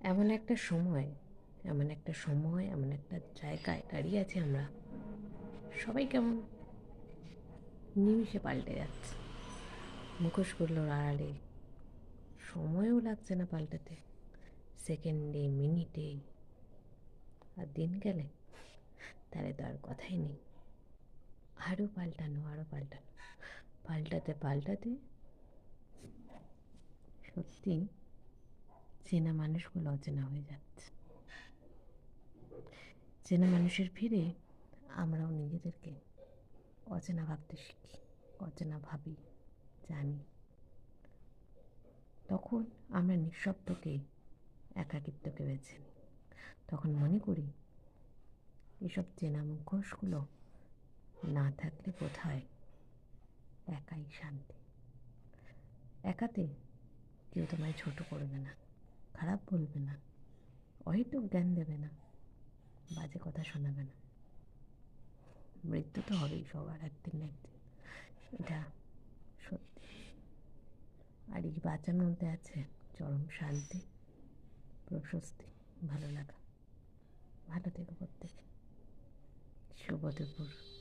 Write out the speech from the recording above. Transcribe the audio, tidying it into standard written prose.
এমন একটা সময় এমন একটা সময় এমন একটা জায়গায় দাঁড়িয়ে আছি আমরা। সবাই কেমন নিমিষে পাল্টে যাচ্ছে। মুখোশগুলোর আড়ালে সময়ও লাগছে না পাল্টাতে, সেকেন্ডে মিনিটে। আর দিন গেলে তাহলে তো আর কথাই নেই। আরও পাল্টানো, আরও পাল্টানো, পাল্টাতে পাল্টাতে সত্যি চেনা মানুষগুলো অচেনা হয়ে যাচ্ছে। চেনা মানুষের ভিড়ে আমরাও নিজেদেরকে অচেনা ভাবতে শিখি, অচেনা ভাবি, জানি। তখন আমরা নিঃশব্দকে, একাকিত্বকে বেছে নিই। তখন মনে করি এসব চেনা মুখোশগুলো না থাকলে বোধহয় একাই শান্তি। একাতে কেউ তোমায় ছোট করবে না, খারাপ বলবে না, অহেতুক জ্ঞান দেবে না, বাজে কথা শোনাবে না। মৃত্যু তো হবেই সবার একদিন না একদিন, এটা সত্যি। আর এই বাঁচার মধ্যে আছে চরম শান্তি, প্রশস্তি, ভালো লাগা। ভালো থেকো প্রত্যেকে। শুভ দুপুর।